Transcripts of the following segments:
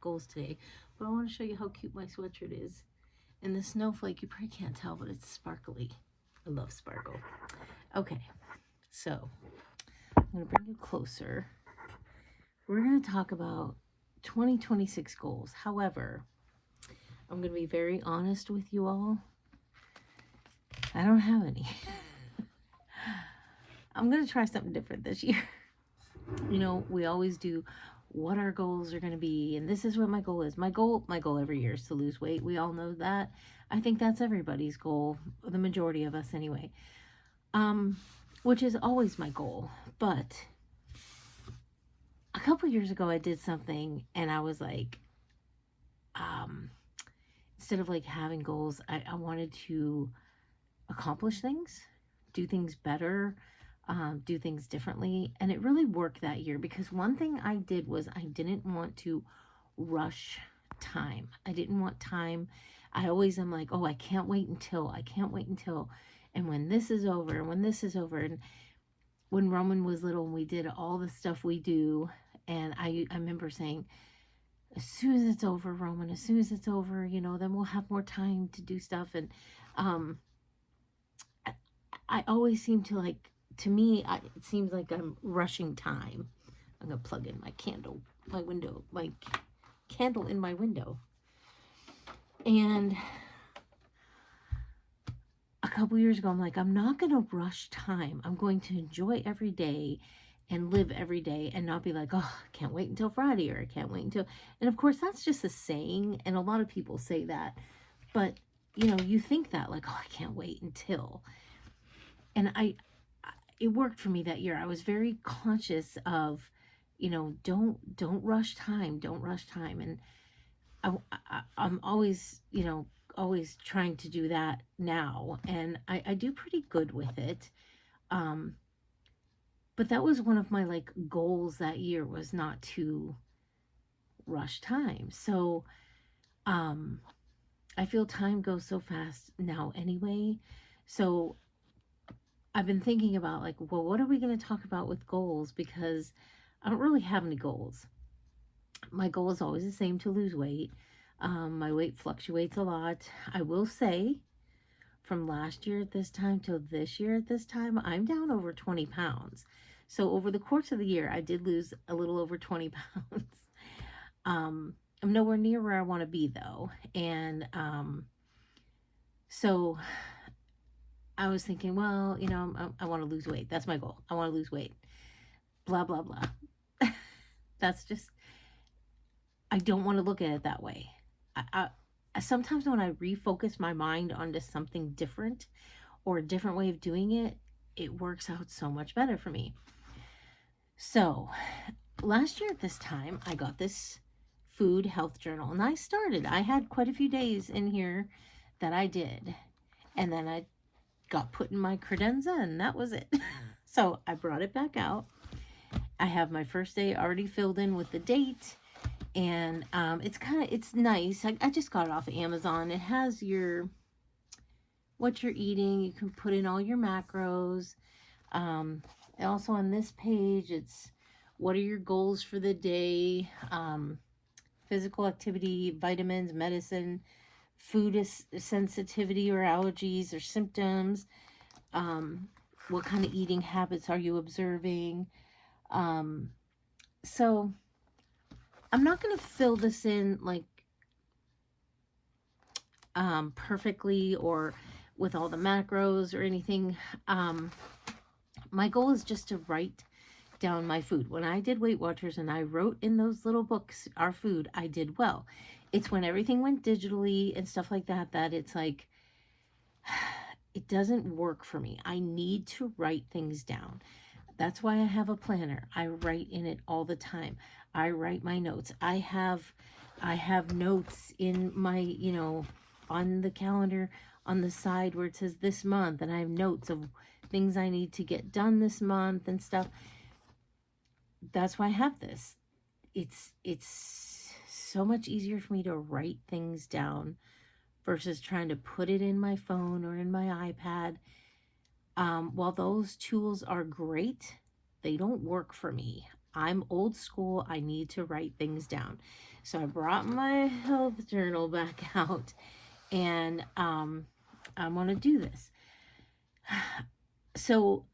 goals today, but I want to show you how cute my sweatshirt is. And the snowflake, you probably can't tell, but it's sparkly. I love sparkle. Okay, so I'm going to bring you closer. We're going to talk about 2026 goals. However, I'm going to be very honest with you all. I don't have any. I'm going to try something different this year. You know, we always do what our goals are going to be, and this is what my goal is. My goal every year is to lose weight. We all know that. I think that's everybody's goal, the majority of us anyway. Which is always my goal. But a couple years ago I did something and I was like, instead of like having goals, I wanted to accomplish things, do things better, do things differently. And it really worked that year because one thing I did was I didn't want to rush time. I didn't want time. I always am like, oh, I can't wait until. And when this is over, and when Roman was little and we did all the stuff we do, and I remember saying, as soon as it's over, Roman, as soon as it's over, then we'll have more time to do stuff. And I always seem to like, to me, it seems like I'm rushing time. I'm going to plug in my candle in my window. And a couple years ago, I'm like, I'm not going to rush time. I'm going to enjoy every day and live every day and not be like, oh, I can't wait until Friday, or I can't wait until, and of course that's just a saying. And a lot of people say that, but you think that like, oh, I can't wait until, and it worked for me that year. I was very conscious of, don't rush time. And I'm always, always trying to do that now. And I do pretty good with it. But that was one of my like goals that year, was not to rush time. So, I feel time goes so fast now anyway. So I've been thinking about like, well, what are we going to talk about with goals? Because I don't really have any goals. My goal is always the same, to lose weight. My weight fluctuates a lot. I will say from last year at this time till this year at this time, I'm down over 20 pounds. So over the course of the year, I did lose a little over 20 pounds. I'm nowhere near where I want to be though. And so I was thinking, well, I want to lose weight. That's my goal. I want to lose weight. Blah, blah, blah. That's just, I don't want to look at it that way. I sometimes when I refocus my mind onto something different or a different way of doing it, it works out so much better for me. So last year at this time, I got this food health journal, and I had quite a few days in here that I did, and then I got put in my credenza, and that was it. So I brought it back out. I have my first day already filled in with the date, and it's nice. I just got it off of Amazon. It has what you're eating. You can put in all your macros. Also on this page, it's what are your goals for the day, physical activity, vitamins, medicine, food sensitivity or allergies or symptoms, what kind of eating habits are you observing. So I'm not going to fill this in like perfectly or with all the macros or anything. My goal is just to write down my food. When I did Weight Watchers and I wrote in those little books our food, I did well. It's when everything went digitally and stuff like that it's like, it doesn't work for me. I need to write things down. That's why I have a planner. I write in it all the time. I write my notes. I have notes in my, on the calendar on the side where it says this month, and I have notes of things I need to get done this month and stuff. That's why I have this. It's so much easier for me to write things down versus trying to put it in my phone or in my iPad. While those tools are great, they don't work for me. I'm old school. I need to write things down. So I brought my health journal back out, and I'm going to do this. So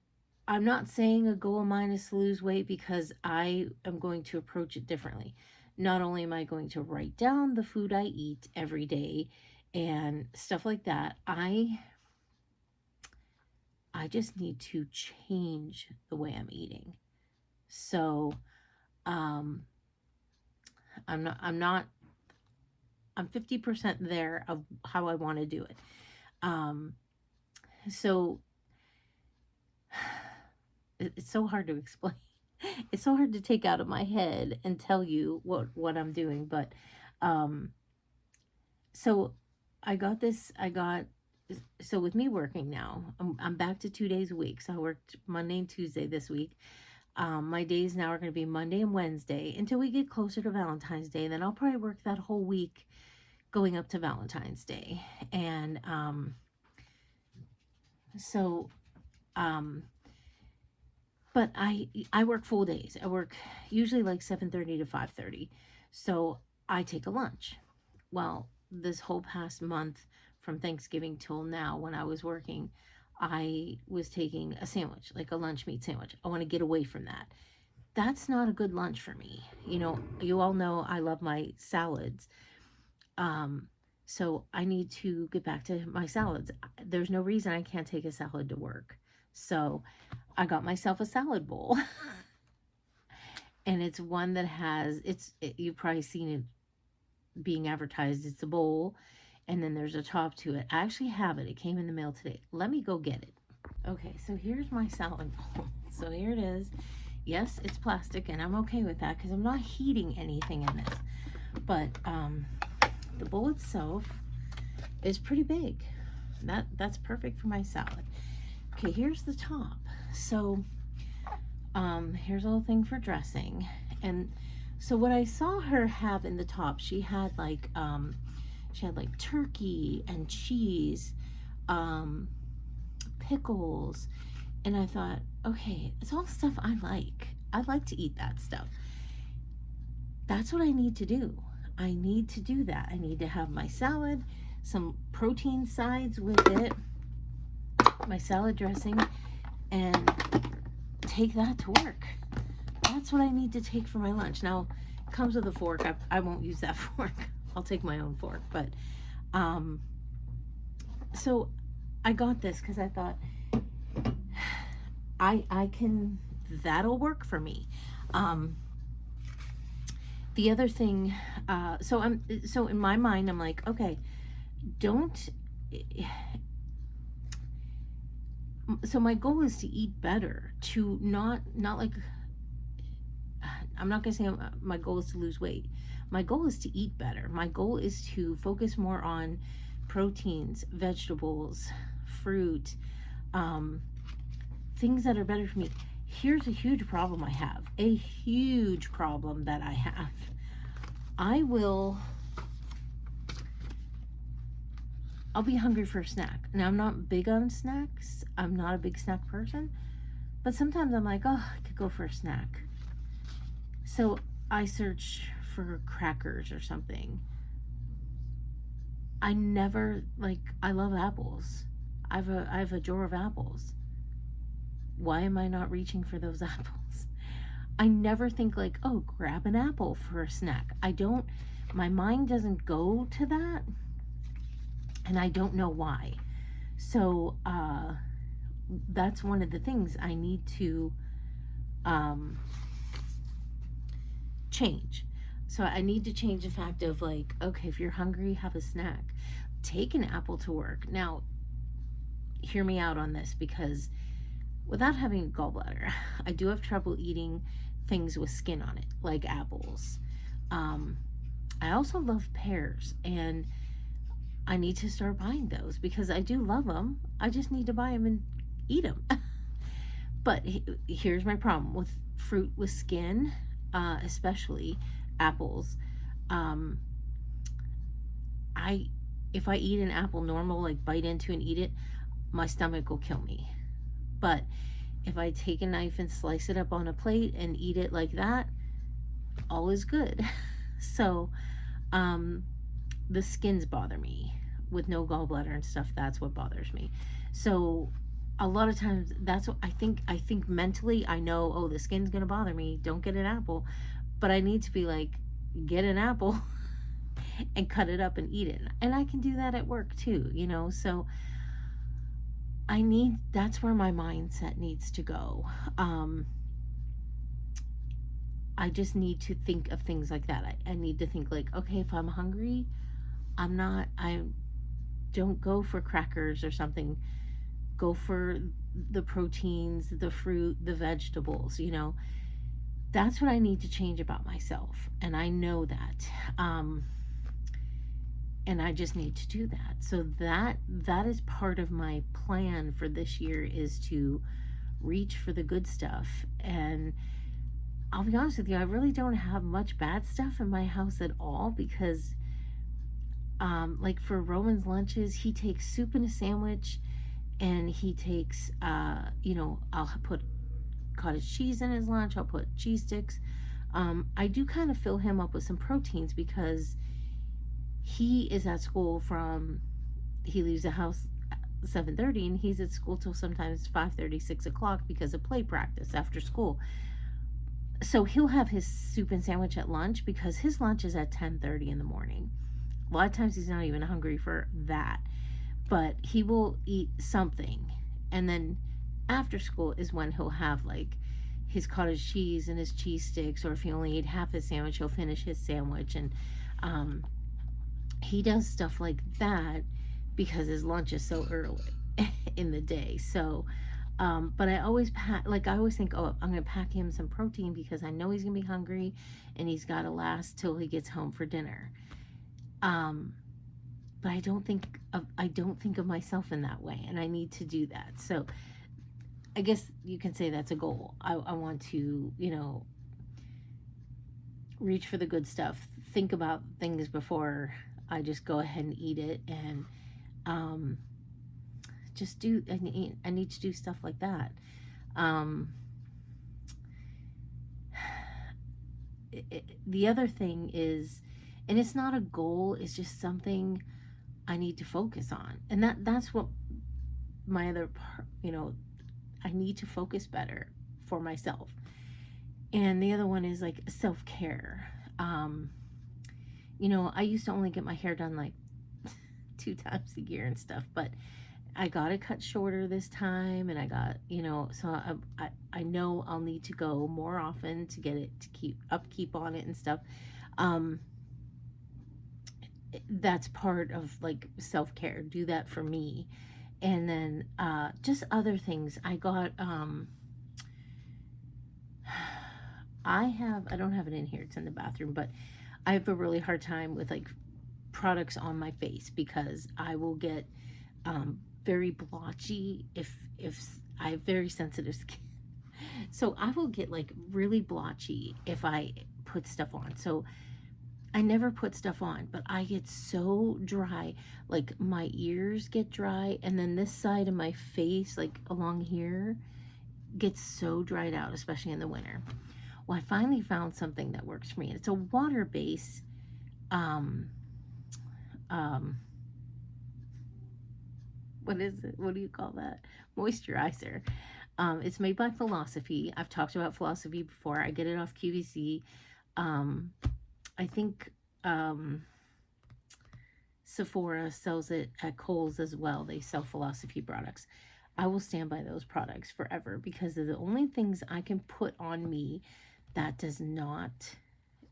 I'm not saying a goal of mine is to lose weight, because I am going to approach it differently. Not only am I going to write down the food I eat every day and stuff like that, I just need to change the way I'm eating. So um I'm 50% there of how I want to do it. Um so it's so hard to explain. It's so hard to take out of my head and tell you what I'm doing, but um so I got so with me working now, I'm back to 2 days a week. So I worked Monday and Tuesday this week. My days now are going to be Monday and Wednesday until we get closer to Valentine's Day. Then I'll probably work that whole week going up to Valentine's Day. And so um but I work full days. I work usually like 7:30 to 5:30. So I take a lunch. Well, this whole past month from Thanksgiving till now, when I was working, I was taking a sandwich, like a lunch meat sandwich. I want to get away from that. That's not a good lunch for me. You all know I love my salads. Um, so I need to get back to my salads. There's no reason I can't take a salad to work. So I got myself a salad bowl. And it's one that has you've probably seen it being advertised. It's a bowl, and then there's a top to it. I actually have it. It came in the mail today. Let me go get it. Okay, so here's my salad bowl. So here it is. Yes, it's plastic, and I'm okay with that because I'm not heating anything in this. But the bowl itself is pretty big. That's perfect for my salad. Okay, here's the top. So here's a little thing for dressing. And so what I saw her have in the top, she had like turkey and cheese, pickles, and I thought, okay, it's all stuff I like. I like to eat that stuff. That's what I need to do. I need to do that. I need to have my salad, some protein sides with it, my salad dressing, and take that to work. That's what I need to take for my lunch. Now, it comes with a fork. I won't use that fork. I'll take my own fork. But so I got this because I thought I can, that'll work for me. The other thing, so in my mind, I'm like, okay, so my goal is to eat better, to not like, I'm not gonna say my goal is to lose weight. My goal is to eat better. My goal is to focus more on proteins, vegetables, fruit, things that are better for me. Here's a huge problem I have. A huge problem that I have. I'll be hungry for a snack. Now, I'm not big on snacks. I'm not a big snack person. But sometimes I'm like, oh, I could go for a snack. So I search for crackers or something. I love apples. I have a drawer of apples. Why am I not reaching for those apples? I never think like, oh, grab an apple for a snack. My mind doesn't go to that. And I don't know why. So that's one of the things I need to change. So I need to change the fact of like, okay, if you're hungry, have a snack. Take an apple to work. Now, hear me out on this, because without having a gallbladder, I do have trouble eating things with skin on it, like apples. I also love pears, and I need to start buying those because I do love them. I just need to buy them and eat them. But here's my problem with fruit with skin, especially apples. If I eat an apple normal, like bite into and eat it, my stomach will kill me. But If I take a knife and slice it up on a plate and eat it like that, all is good. So, um, the skins bother me with no gallbladder and stuff. That's what bothers me. So, a lot of times, that's what I think. I think mentally, I know, oh, the skin's gonna bother me. Don't get an apple. But I need to be like, get an apple and cut it up and eat it. And I can do that at work too, you know? So that's where my mindset needs to go. Um, I just need to think of things like that. I need to think like, okay, if I'm hungry, I don't go for crackers or something. Go for the proteins, the fruit, the vegetables, you know? That's what I need to change about myself. And I know that. And I just need to do that. So that is part of my plan for this year, is to reach for the good stuff. And I'll be honest with you, I really don't have much bad stuff in my house at all, because like for Roman's lunches, he takes soup in a sandwich, and he takes I'll put cottage cheese in his lunch, I'll put cheese sticks. I do kind of fill him up with some proteins, because he is at school from he leaves the house 7:30, and he's at school till sometimes 5:30, 6 o'clock, because of play practice after school. So he'll have his soup and sandwich at lunch, because his lunch is at 10:30 in the morning. A lot of times he's not even hungry for that, but he will eat something. And then after school is when he'll have like his cottage cheese and his cheese sticks, or if he only ate half his sandwich, he'll finish his sandwich. And um, he does stuff like that because his lunch is so early in the day. So, but I always I always think, oh, I'm gonna pack him some protein, because I know he's gonna be hungry, and he's gotta last till he gets home for dinner. Um, but I don't think of myself in that way, and I need to do that. So I guess you can say that's a goal. I want to, reach for the good stuff. Think about things before I just go ahead and eat it, and um, just do. I need to do stuff like that. Um, the other thing is, and it's not a goal. It's just something I need to focus on, and that's what my other part. I need to focus better for myself. And the other one is like self care. I used to only get my hair done like 2 times a year and stuff, but I got it cut shorter this time, and I got, so I know I'll need to go more often to get it to keep upkeep on it and stuff. Um, that's part of like self care. Do that for me. And then just other things. I got, I don't have it in here, it's in the bathroom, but I have a really hard time with like products on my face, because I will get very blotchy if I have very sensitive skin. So I will get like really blotchy if I put stuff on. So I never put stuff on, but I get so dry. Like my ears get dry, and then this side of my face, like along here, gets so dried out, especially in the winter. Well, I finally found something that works for me. It's a water base um um what is it? What do you call that? Moisturizer. It's made by Philosophy. I've talked about Philosophy before. I get it off QVC. Um, I think Sephora sells it at Kohl's as well. They sell Philosophy products. I will stand by those products forever, because they're the only things I can put on me that does not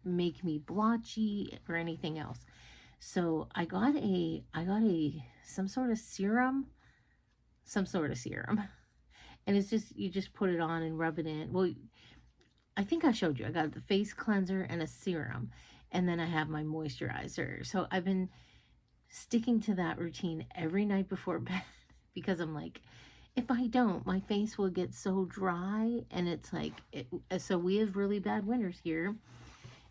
make me blotchy or anything else. So I got a some sort of serum, and it's just, you just put it on and rub it in. Well, I think I showed you. I got the face cleanser and a serum, and then I have my moisturizer. So I've been sticking to that routine every night before bed, because I'm like, if I don't, my face will get so dry, and it's like so we have really bad winters here,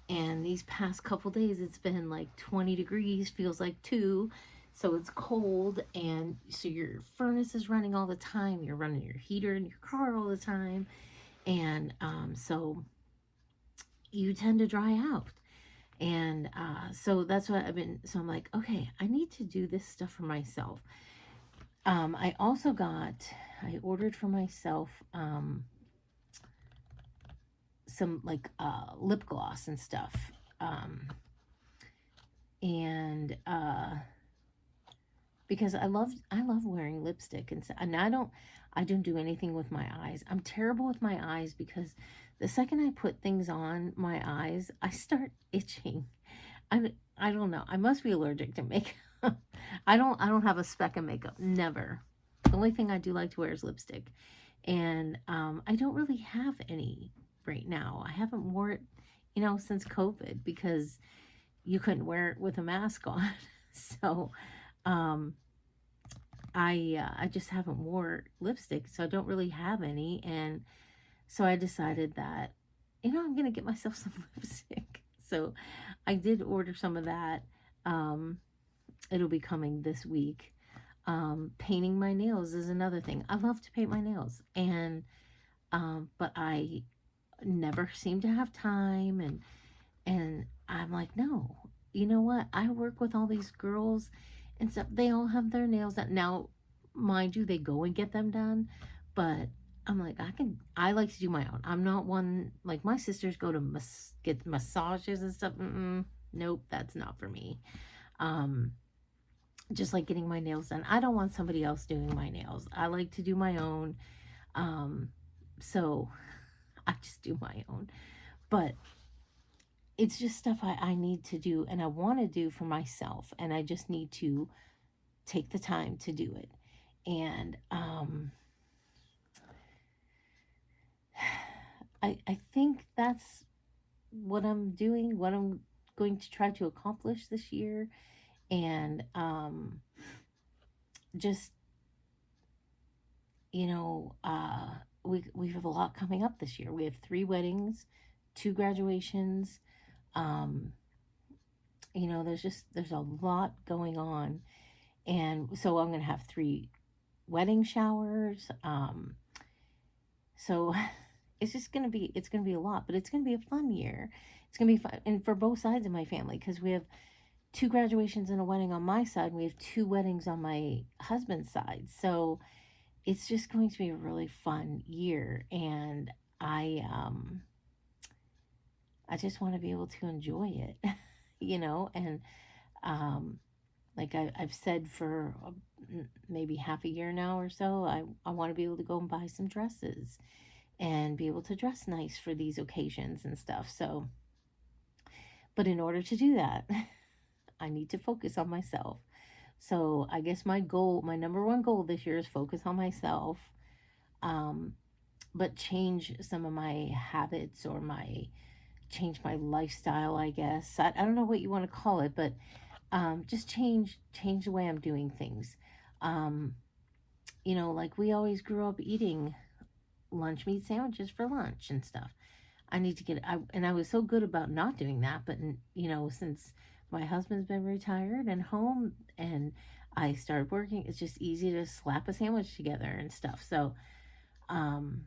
and these past couple days it's been like 20 degrees, feels like 2. So it's cold, and so your furnace is running all the time. You're running your heater in your car all the time, and so you tend to dry out. And so that's what I've been. So I'm like, okay, I need to do this stuff for myself. I also I ordered for myself some like lip gloss and stuff. Um, and because I love wearing lipstick, and I don't do anything with my eyes. I'm terrible with my eyes because the second I put things on my eyes, I start itching. I don't know. I must be allergic to makeup. I don't have a speck of makeup. Never. The only thing I do like to wear is lipstick. And I don't really have any right now. I haven't wore it, since COVID, because you couldn't wear it with a mask on. So um I just haven't wore lipstick, so I don't really have any. And so I decided that, I'm gonna get myself some lipstick. So I did order some of that. Um, it'll be coming this week. Painting my nails is another thing. I love to paint my nails, and but I never seem to have time. And I'm like, no, you know what? I work with all these girls and stuff. They all have their nails done. Now, mind you, they go and get them done, but I'm like, I like to do my own. I'm not one, like my sisters go to get massages and stuff. Nope, that's not for me. Um, just like getting my nails done. I don't want somebody else doing my nails. I like to do my own. Um, so I just do my own. But it's just stuff I need to do and I want to do for myself. And I just need to take the time to do it. And I think that's what I'm doing, what I'm going to try to accomplish this year. And just, you know, uh, we have a lot coming up this year. We have 3 weddings, 2 graduations. Um, there's a lot going on, and so I'm gonna have 3 wedding showers. So it's gonna be a lot, but it's gonna be a fun year. It's gonna be fun, and for both sides of my family, because we have 2 graduations and a wedding on my side. And we have 2 weddings on my husband's side. So it's just going to be a really fun year, and I just want to be able to enjoy it, and um, like I've said for maybe half a year now or so, I want to be able to go and buy some dresses and be able to dress nice for these occasions and stuff. So, but in order to do that, I need to focus on myself. So I guess my number one goal this year is focus on myself, um, but change some of my habits, or change my lifestyle, I guess. I don't know what you want to call it, but just change the way I'm doing things. Um, like we always grew up eating lunch meat sandwiches for lunch and stuff. I need to and I was so good about not doing that, but since my husband's been retired and home, and I started working, it's just easy to slap a sandwich together and stuff. So, um,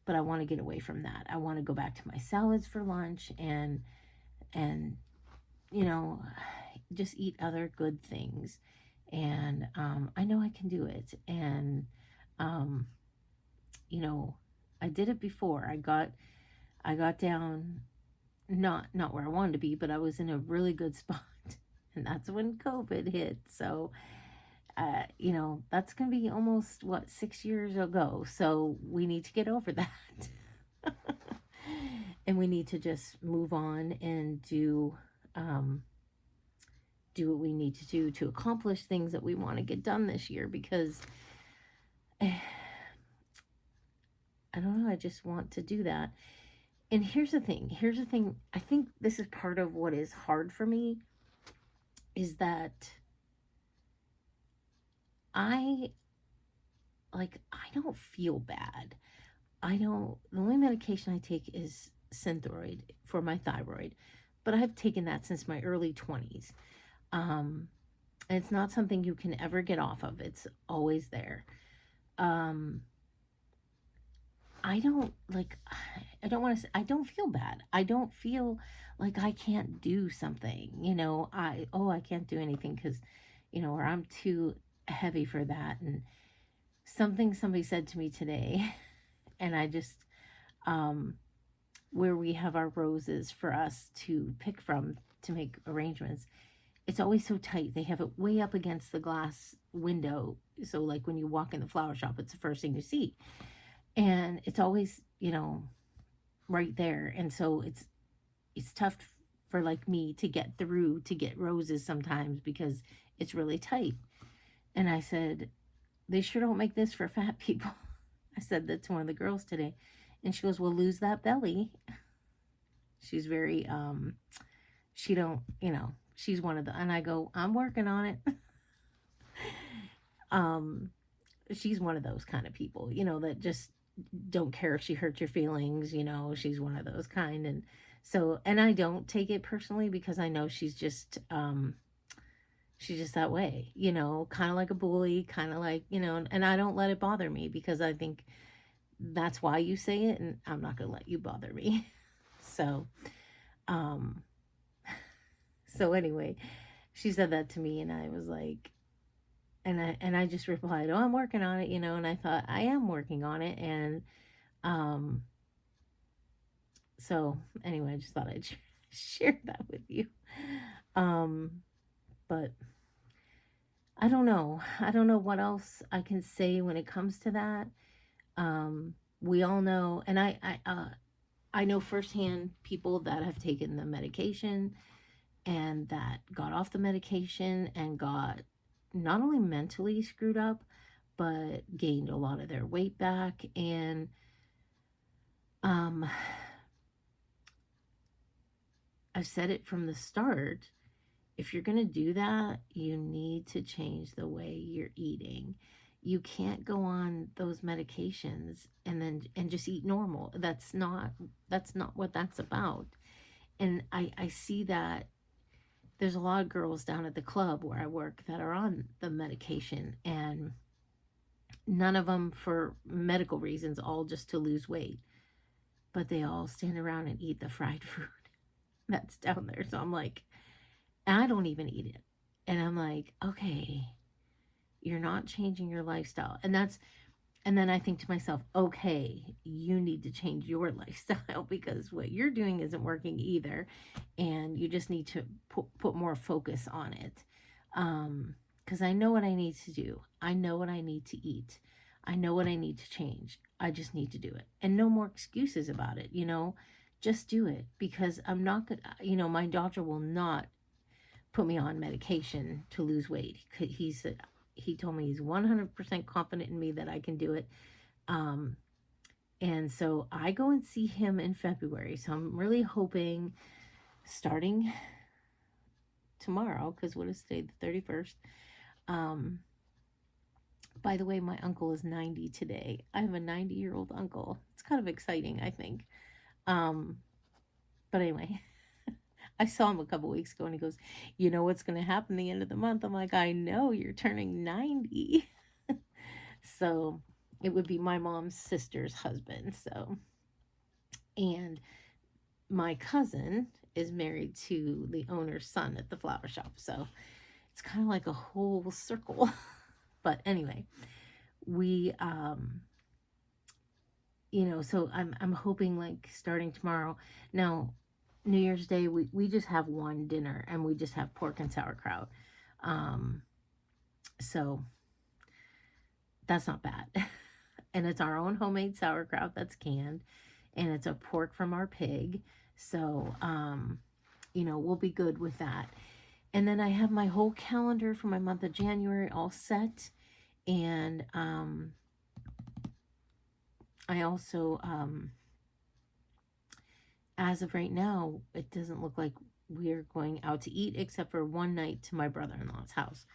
but I want to get away from that. I want to go back to my salads for lunch, and you know, just eat other good things. And I know I can do it. And um, you know, I did it before. I got down, not where I wanted to be, but I was in a really good spot. And that's when COVID hit. So, that's going to be almost, 6 years ago. So we need to get over that. And we need to just move on and um, do what we need to do to accomplish things that we want to get done this year, because I don't know, I just want to do that. And here's the thing, I think this is part of what is hard for me, is that I I don't feel bad. The only medication I take is Synthroid for my thyroid, but I've taken that since my early 20s. Um, It's not something you can ever get off of. It's always there. Um, I don't like, I don't want to, I don't feel bad. I don't feel like I can't do something, I can't do anything because, or I'm too heavy for that. And something somebody said to me today, and I just, um, where we have our roses for us to pick from to make arrangements, it's always so tight. They have it way up against the glass window. So, like when you walk in the flower shop, it's the first thing you see. And it's always, right there. And so it's tough for like me to get through to get roses sometimes because it's really tight. And I said, they sure don't make this for fat people. I said that to one of the girls today. And she goes, well, lose that belly. She's very, she don't, she's one of the, and I go, I'm working on it. um, she's one of those kind of people, that just don't care if she hurts your feelings, she's one of those kind. And so, and I don't take it personally because I know she's just that way, kind of like a bully, kind of like, and I don't let it bother me because I think that's why you say it and I'm not going to let you bother me. So, um, so anyway, she said that to me and I was like, and I just replied, "Oh, I'm working on it," and I thought I am working on it, and um, so anyway, I just thought I'd share that with you. Um, but I don't know. I don't know what else I can say when it comes to that. We all know, and I know firsthand people that have taken the medication and that got off the medication and got not only mentally screwed up, but gained a lot of their weight back. And um, I've said it from the start. If you're going to do that, you need to change the way you're eating. You can't go on those medications and just eat normal. That's not what that's about. And I see that there's a lot of girls down at the club where I work that are on the medication, and none of them for medical reasons, all just to lose weight. But they all stand around and eat the fried food that's down there. So I'm like, I don't even eat it. And I'm like, okay, you're not changing your lifestyle. And then I think to myself, okay, you need to change your lifestyle because what you're doing isn't working either. And you just need to put more focus on it. Because I know what I need to do, I know what I need to eat, I know what I need to change. I just need to do it. And no more excuses about it, Just do it because I'm not good. My doctor will not put me on medication to lose weight. He told me he's 100% confident in me that I can do it. Um, and so I go and see him in February. So I'm really hoping starting tomorrow, because what is today, the 31st? Um, by the way, my uncle is 90 today. I have a 90-year-old uncle. It's kind of exciting, I think. Um, but anyway, I saw him a couple weeks ago and he goes, you know what's going to happen the end of the month? I'm like, I know, you're turning 90. So it would be my mom's sister's husband. So, and my cousin is married to the owner's son at the flower shop. So it's kind of like a whole circle. But anyway, we, so I'm hoping like starting tomorrow. Now, New Year's Day, we just have one dinner and we just have pork and sauerkraut. Um, so that's not bad. And it's our own homemade sauerkraut that's canned, and it's a pork from our pig. So, we'll be good with that. And then I have my whole calendar for my month of January all set. And I also, as of right now, it doesn't look like we're going out to eat except for one night to my brother-in-law's house.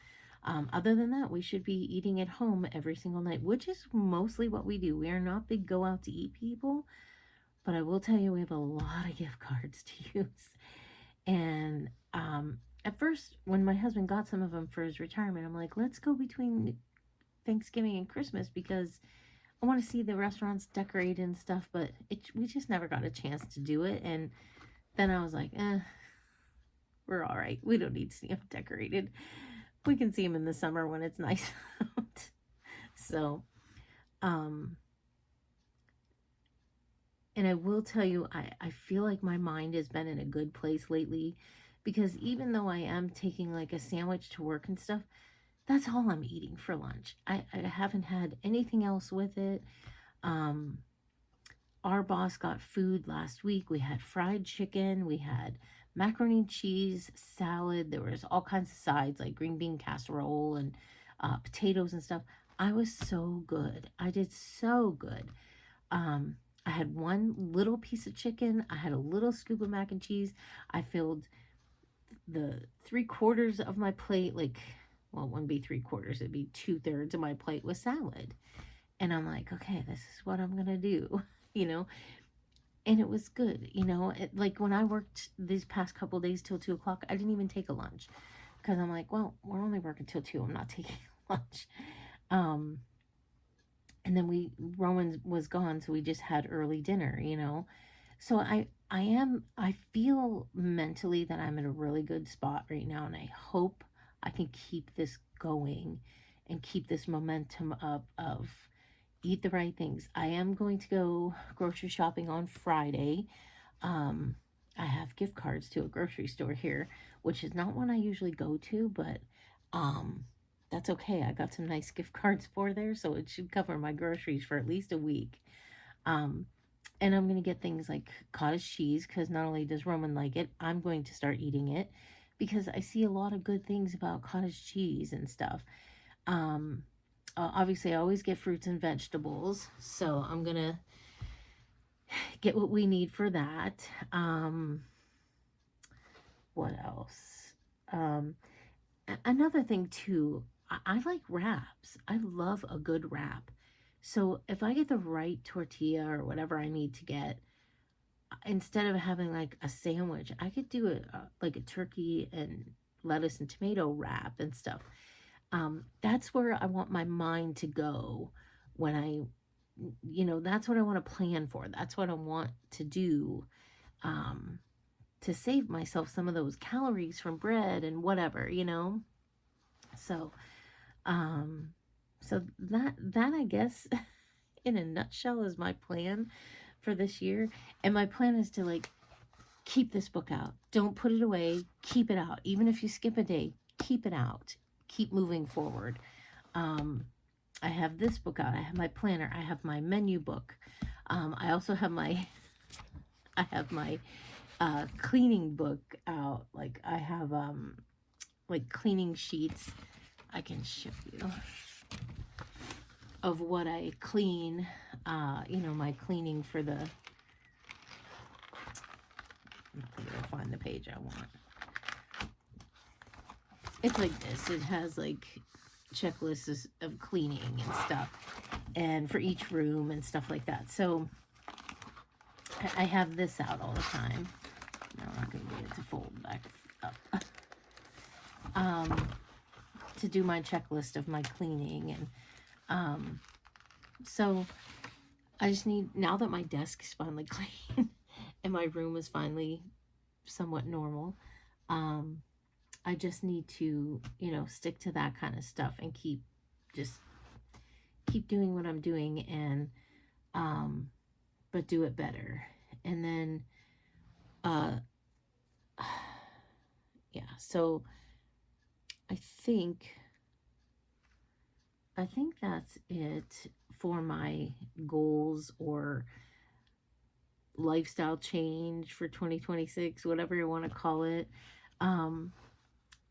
Other than that, we should be eating at home every single night, which is mostly what we do. We are not big go out to eat people, but I will tell you, we have a lot of gift cards to use. And At first, when my husband got some of them for his retirement, I'm like, let's go between Thanksgiving and Christmas because I want to see the restaurants decorated and stuff, but we just never got a chance to do it. And then I was like, we're all right. We don't need to see them decorated. We can see them in the summer when it's nice out. So, um, and I will tell you, I feel like my mind has been in a good place lately because even though I am taking like a sandwich to work and stuff, that's all I'm eating for lunch. I haven't had anything else with it. Um, our boss got food last week. We had fried chicken, we had macaroni and cheese, salad. There was all kinds of sides like green bean casserole and potatoes and stuff. I was so good. I did so good. Um, I had one little piece of chicken. I had a little scoop of mac and cheese. I filled the 3/4 of my plate, like, well, it wouldn't be 3/4, it'd be 2/3 of my plate with salad. And I'm like, okay, this is what I'm gonna do, you know? And it was good, like when I worked these past couple days till 2 o'clock, I didn't even take a lunch because I'm like, well, we're only working till 2. I'm not taking lunch. Um, and then Roman was gone, so we just had early dinner. So I feel mentally that I'm in a really good spot right now, and I hope I can keep this going and keep this momentum up of eat the right things. I am going to go grocery shopping on Friday. um I have gift cards to a grocery store here, which is not one I usually go to, but um that's okay. I got some nice gift cards for there, so it should cover my groceries for at least a week. um and I'm going to get things like cottage cheese because not only does Roman like it, I'm going to start eating it because I see a lot of good things about cottage cheese and stuff. um Obviously, I always get fruits and vegetables, so I'm going to get what we need for that. What else? Um, Another thing too, I like wraps. I love a good wrap. So if I get the right tortilla or whatever I need to get, instead of having like a sandwich, I could do like a turkey and lettuce and tomato wrap and stuff. That's where I want my mind to go when that's what I want to plan for. That's what I want to do. Um, to save myself some of those calories from bread and whatever. So, um, so that I guess in a nutshell is my plan for this year. And my plan is to like keep this book out. Don't put it away. Keep it out. Even if you skip a day, keep it out. Keep moving forward. Um, I have this book out. I have my planner. I have my menu book. I also have my cleaning book out. Like I have like cleaning sheets. I can show you of what I clean. My cleaning for the. I'm not gonna find the page I want. It's like this. It has like checklists of cleaning and stuff, and for each room and stuff like that. So I have this out all the time. No, I'm not gonna get it to fold back up. um, to do my checklist of my cleaning, and so I just need, now that my desk is finally clean and my room is finally somewhat normal, I just need to stick to that kind of stuff and keep doing what I'm doing, and but do it better. And then yeah, so I think that's it for my goals or lifestyle change for 2026, whatever you want to call it. Um,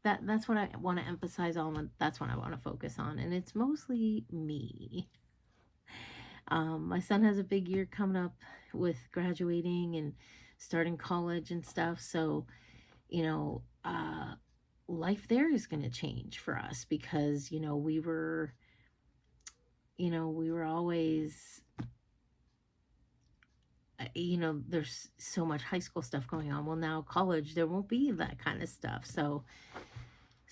that's what I want to emphasize on. That's what I want to focus on, and it's mostly me. My son has a big year coming up with graduating and starting college and stuff. So, you know, uh, life there is going to change for us because we were always there's so much high school stuff going on. Well, now college, there won't be that kind of stuff. So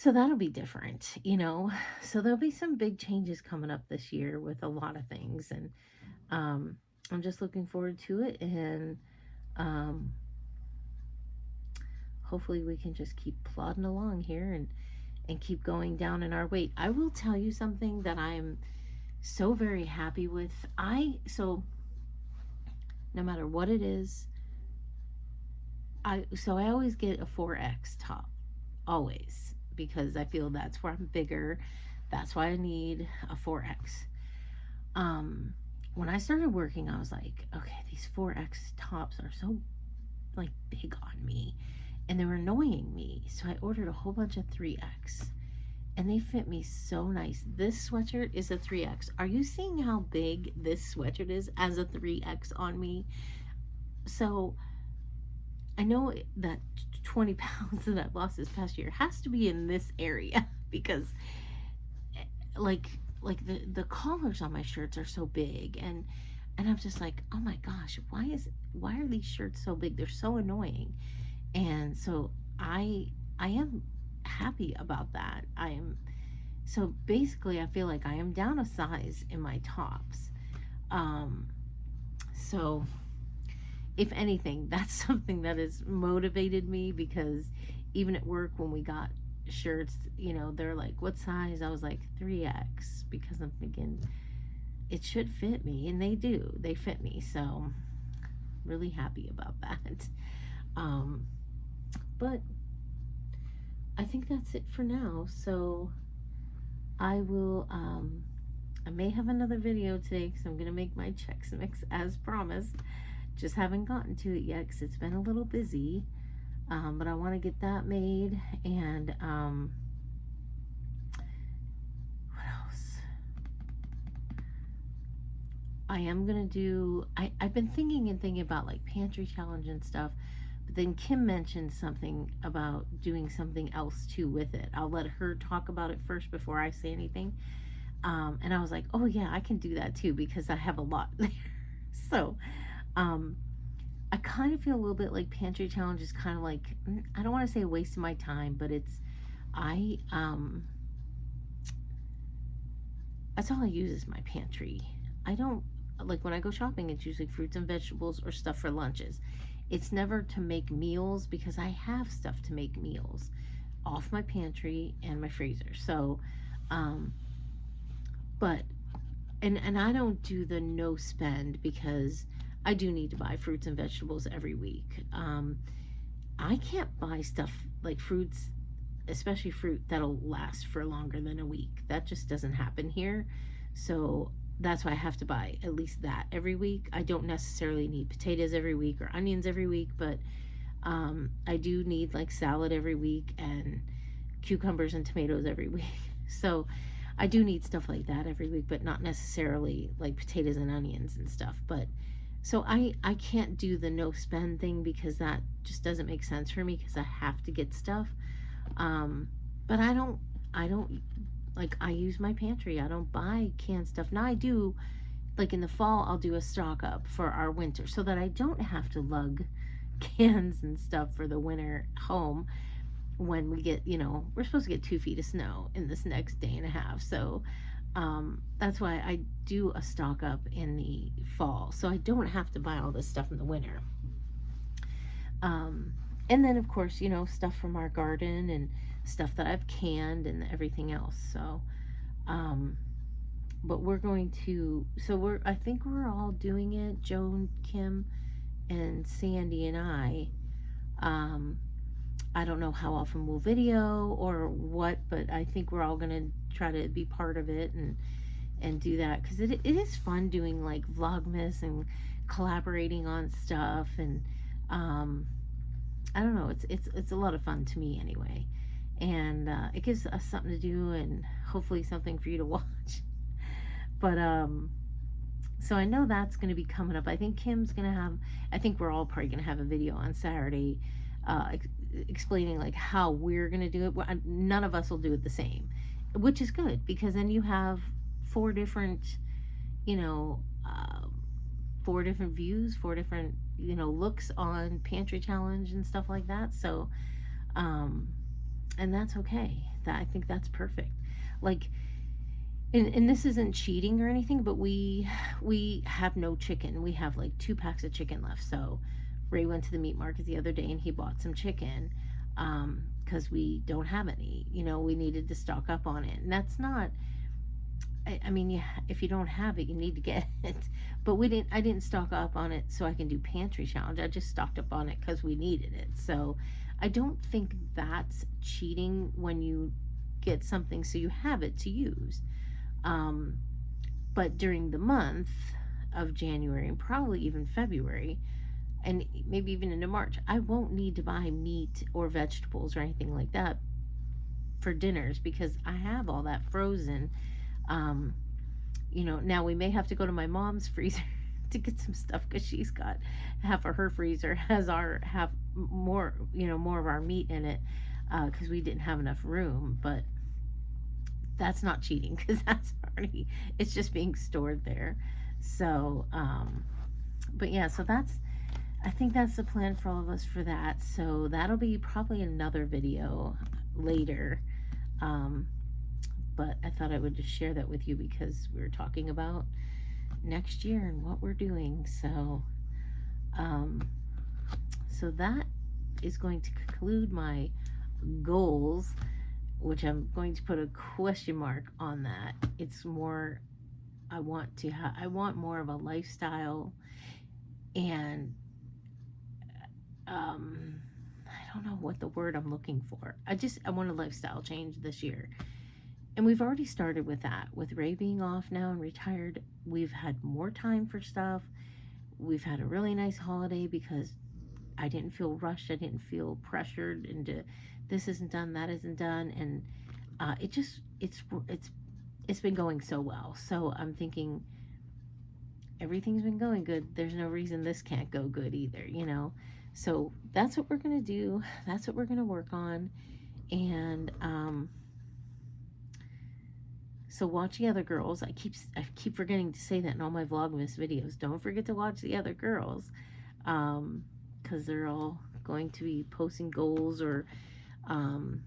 that'll be different, you know. So there'll be some big changes coming up this year with a lot of things, and um, I'm just looking forward to it. And um, hopefully, we can just keep plodding along here and keep going down in our weight. I will tell you something that I'm so very happy with. So no matter what it is, I always get a 4X top, always, because I feel that's where I'm bigger. That's why I need a 4X. Um, when I started working, I was like, okay, these 4X tops are so like big on me, and they were annoying me. So I ordered a whole bunch of 3X, and they fit me so nice. This sweatshirt is a 3X. Are you seeing how big this sweatshirt is as a 3X on me? So I know that 20 pounds that I've lost this past year has to be in this area because like the collars on my shirts are so big, and I'm just like, oh my gosh, why are these shirts so big? They're so annoying. And so I am happy about that. I am So basically I feel like I am down a size in my tops. So if anything, that's something that has motivated me, because even at work when we got shirts, they're like, what size? I was like 3X, because I'm thinking it should fit me, and they do. They fit me. So really happy about that. Um, but I think that's it for now. So I may have another video today because I'm going to make my Chex Mix as promised. Just haven't gotten to it yet because it's been a little busy. But I want to get that made. And what else? I am going to do, I've been thinking about like pantry challenge and stuff. But then Kim mentioned something about doing something else too with it. I'll let her talk about it first before I say anything. And I was like, oh yeah, I can do that too because I have a lot there. So um, I kind of feel a little bit like pantry challenge is kind of like, I don't want to say a waste of my time, but I that's all I use is my pantry. I don't like when I go shopping, it's usually fruits and vegetables or stuff for lunches. It's never to make meals because I have stuff to make meals off my pantry and my freezer. So, um, but and I don't do the no spend because I do need to buy fruits and vegetables every week. I can't buy stuff like fruits, especially fruit that'll last for longer than a week. That just doesn't happen here. So that's why I have to buy at least that every week. I don't necessarily need potatoes every week or onions every week, but I do need like salad every week and cucumbers and tomatoes every week. So I do need stuff like that every week, but not necessarily like potatoes and onions and stuff. But so I can't do the no spend thing because that just doesn't make sense for me because I have to get stuff. But I don't like I use my pantry. I don't buy canned stuff. Now I do like in the fall I'll do a stock up for our winter so that I don't have to lug cans and stuff for the winter home when we get, we're supposed to get 2 feet of snow in this next day and a half. So that's why I do a stock up in the fall. So I don't have to buy all this stuff in the winter. And then, of course, stuff from our garden and stuff that I've canned and everything else. So, but we're going to, so I think we're all doing it. Joan, Kim, and Sandy and I don't know how often we'll video or what, but I think we're all gonna try to be part of it and do that because it is fun doing like vlogmas and collaborating on stuff, and I don't know, it's a lot of fun to me anyway, and it gives us something to do and hopefully something for you to watch. But so I know that's going to be coming up. I think Kim's going to have, I think we're all probably going to have a video on Saturday explaining like how we're going to do it. None of us will do it the same, which is good because then you have four different, you know, four different views, four different looks on Pantry Challenge and stuff like that. So, um, and that's okay. That I think that's perfect. Like, and this isn't cheating or anything, but we have no chicken. We have like 2 packs of chicken left. So Ray went to the meat market the other day and he bought some chicken, because we don't have any. We needed to stock up on it, and that's not. I mean, yeah, if you don't have it, you need to get it. But we didn't. I didn't stock up on it so I can do pantry challenge. I just stocked up on it because we needed it. So I don't think that's cheating when you get something so you have it to use. Um, but during the month of January and probably even February and maybe even into March, I won't need to buy meat or vegetables or anything like that for dinners because I have all that frozen. Um, now we may have to go to my mom's freezer to get some stuff because she's got half of her freezer has our half more, more of our meat in it, because we didn't have enough room. But that's not cheating because that's already, it's just being stored there. So, but yeah, so I think that's the plan for all of us for that. So that'll be probably another video later. Um, but I thought I would just share that with you because we were talking about next year and what we're doing. Um, so that is going to conclude my goals, which I'm going to put a question mark on that. It's more, I want more of a lifestyle, and I don't know what the word I'm looking for. I want a lifestyle change this year. And we've already started with that. With Ray being off now and retired, we've had more time for stuff. We've had a really nice holiday because I didn't feel rushed. I didn't feel pressured into this isn't done, that isn't done, and it's been going so well. So I'm thinking everything's been going good. There's no reason this can't go good either. So that's what we're gonna do. That's what we're gonna work on, and so watch the other girls. I keep forgetting to say that in all my Vlogmas videos. Don't forget to watch the other girls, because they're all going to be posting goals or um,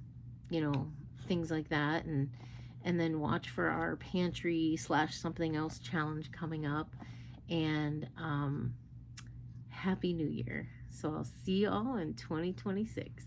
you know, things like that, and then watch for our pantry slash something else challenge coming up, and Happy New Year. So I'll see you all in 2026.